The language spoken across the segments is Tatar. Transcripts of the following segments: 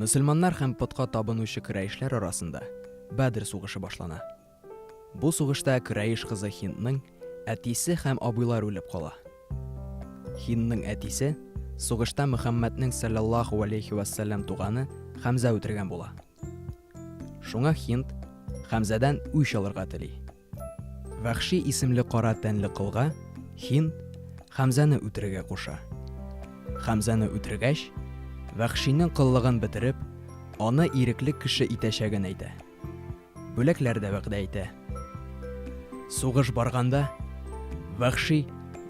Мөселманнар һәм потка табынучы көрәешләр арасында Бәдр сугышы башлана. Бу сугышта көрәеш кызы Һиндның әтисе һәм абыйлары үлеп кала. Һиндның әтисе сугышта Мөхәммәднең саллаллаһу алейхи вассалам туганы Хәмзә үтергән була. Шуңа Һинд Хәмзәдән үч алырга тели. Вәхши исемле кара тәнле кылга Һинд Хәмзәне үтерергә куша. Хәмзәне үтергәч, Вәхшинең кыллыгын бетереп, аны ирекле кеше итәчәген әйтә. Бүләкләр дә вәгъдә итә. Сугыш барганда, Вәхши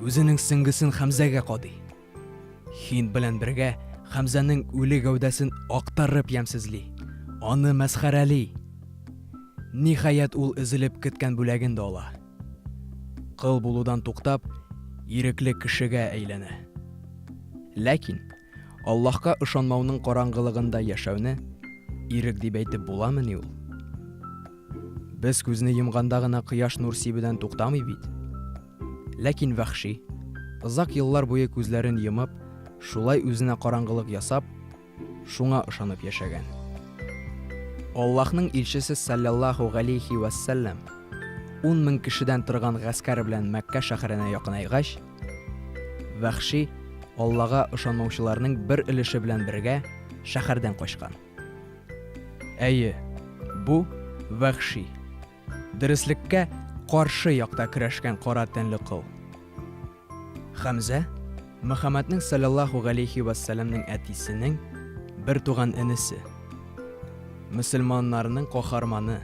үзенең сеңгесен Хәмзәгә кадый. Һинд белән бергә Хәмзәнең үле гәүдәсен актарып ямсызли, аны мәсхәрәли. Ниһаять ул изелеп көткән бүләген дә ала. Кыл булудан туктап, ирекле кешегә әйләнә. Ләкин Аллаһка ышанмауның караңгылыгында яшәүне ирек дип әйтеп буламыни ул? Без күзне йомганда гына кояш нур сибүдән туктамый бит. Ләкин Вәхши озак еллар буе күзләрен йомып, шулай үзенә караңгылык ясап, шуңа ышанып яшәгән. Аллаһның илчесе саллаллаһу алейхи вассалам 10 мең кешедән торган гаскәр белән Мәккә шәһәренә якынайгач, Вәхши Аллага ышанмаучыларның бер өлеше белән бергә шәһәрдән качкан. Әйе, бу Вәхши. Дөреслеккә каршы якта көрәшкән кара тәнле кыл. Хәмзә Мөхәммәднең саллаллаһу алейхи вассаламның әтисенең бер туган энесе. Мөселманнарның каһарманы,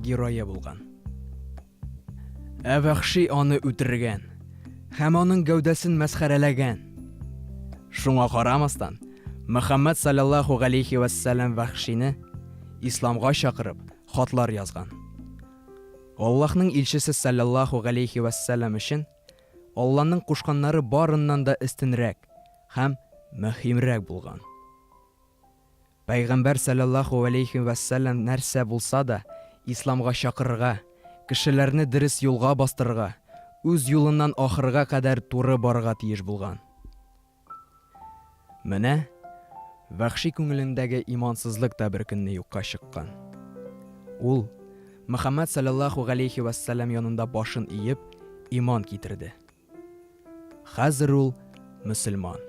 герое булган. Вәхши аны үтергән һәм аның гәүдәсен мәсхәрәләгән. Шуңа карамастан, Мөхәммәд саллаллаһу алейхи вассалам Вәхшине исламга чакырып, хатлар язган. Аллаһның илчесе саллаллаһу алейхи вассалам өчен Аллаһның кушканнары барыннан да истинрәк һәм мөһимрәк булган. Пәйгамбәр саллаллаһу алейхи вассалам нәрсә булса да исламга чакырырга, кешеләрне дөрес юлга бастырырга, үз юлыннан ахырга кадәр туры барырга тиеш булган. Менә Вәхши күңелендәге имансызлык та бер көнне юкка чыккан. Ул Мөхәммәд саллаллаһу алейхи вассалам янында башын иеп, иман китерде. Хәзер ул мөселман.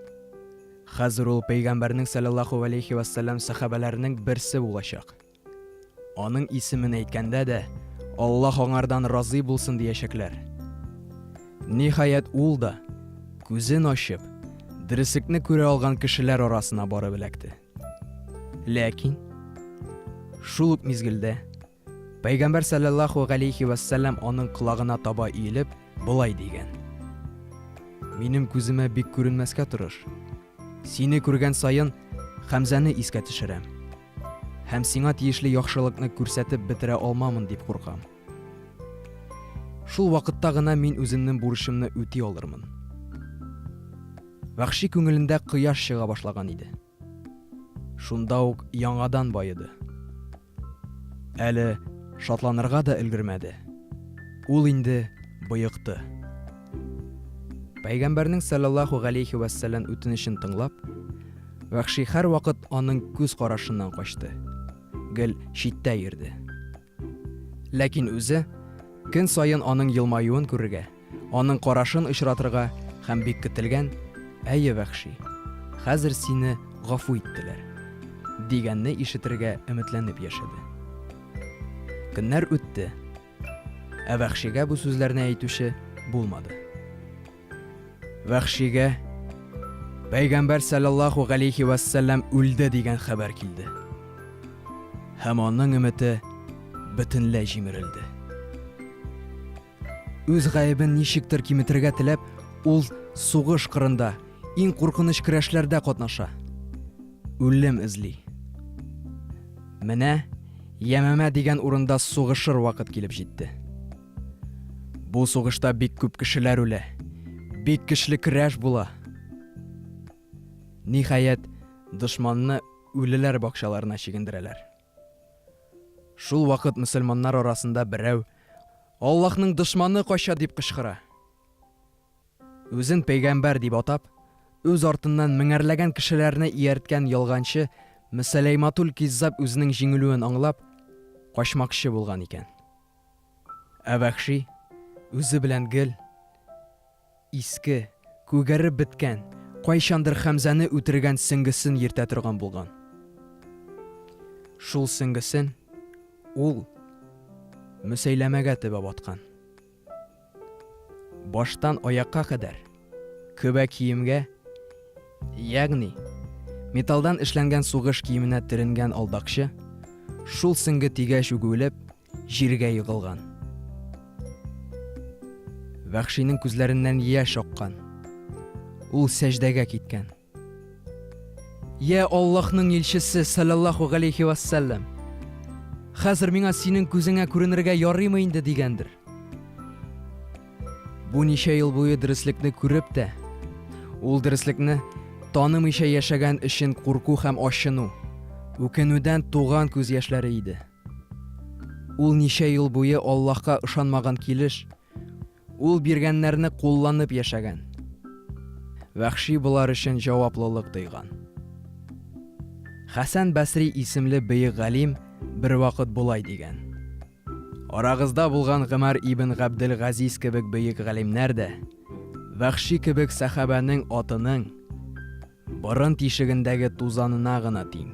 Хәзер ул пәйгамбәрнең саллаллаһу алейхи вассалам сахабаларының берсе булачак. Аның исемен әйткәндә дә Аллаһ аңардан разый булсын диячәкләр. Ниһаять ул да күзен ачып, дөреслекне күрә алган кешеләр арасына барып эләкте. Ләкин шул ук мизгелдә Пәйгамбәр саллаллаһу алейхи вассалам аның колагына таба иелеп, булай дигән: "Минем күземә бик күренмәскә тырыш. Сине күргән саен Хәмзәне искә төшерәм. Һәм сиңа тиешле яхшылыкны күрсәтеп бетерә алмамын дип куркам. Шул вакытта гына мин үземнең бурычымны үти алырмын." Вәхши күңелендә кояш чыга башлаган иде. Шунда ук яңадан байыды. Әле шатланырга да өлгермәде. Ул инде боекты. Пәйгамбәрнең саллаллаһу алейхи вассалам үтенечен тыңлап, Вәхши һәр вакыт аның күз карашыннан качты. Гел читтә йөрде. Ләкин үзе көн саен аның елмаюын күрергә, аның карашын очратырга һәм бик көтелгән: "Әйе, Вәхши, хәзер сине гафу иттеләр" дигәнне ишетергә өметләнеп яшәде. Көннәр үтте. Вәхшигә бу сүзләрне әйтүче булмады. Вәхшигә Пәйгамбәр саллаллаһу алейхи вассалам үлде дигән хәбәр килде. Һәм аның өмете бөтенләй җимерелде. Үз гаебен ничектер киметергә теләп, ул сугыш кырында, иң куркыныч көрәшләрдә катнаша. Үлем эзли. Менә Ямама дигән урында сугышыр вакыт килеп җитте. Бу сугышта бик күп кешеләр үлә. Бик көчле көрәш була. Ниһаять, дошманны үлеләр бакчаларына чигендерәләр. Шул вакыт мөселманнар арасында берәү: "Аллаһның дошманы кача" дип кычкыра. Үзен пәйгамбәр дип атап, үз артыннан меңәрләгән кешеләрне иярткән ялганчы Мөсәләйматул Киззаб үзенең җиңелүен аңлап, качмакчы булган икән. Ә Вәхши үзе белән гел иске, күгәреп беткән, кайчандыр Хәмзәне үтергән сеңгесен йөртә торган булган. Шул сеңгесен ул Мөсәйләмәгә төбәп аткан. Баштан аякка кадәр көбә киемгә, ягъни металдан эшләнгән сугыш киеменә төренгән алдакчы, шул сеңге тигәч үгүлеп, җиргә егылган. Вәхшинең күзләреннән яшь аккан. Ул сәҗдәгә киткән. Я Аллаһның илчесе саллаллаһу галейхи вассалам. Хәзер миңа синең күзеңә күренергә ярыймы инде дигәндер. Бу ничә ел буе дөреслекне күреп тә, ул дөреслекне танымыйча яшәгән өчен курку һәм ачыну, үкенүдән туган күз яшьләре иде. Ул ничә ел буе Аллаһка ышанмаган килеш, ул биргәннәрне кулланып яшәгән. Вәхши булар өчен җаваплылык тойган. Хәсән Басри исемле бөек галим бер вакыт булай дигән. Арагызда булган Гомар ибн Габдел Газиз кебек бөек галимнәр дә Вәхши кебек сахабаның атының борын тишегендәге тузанына гына тиң.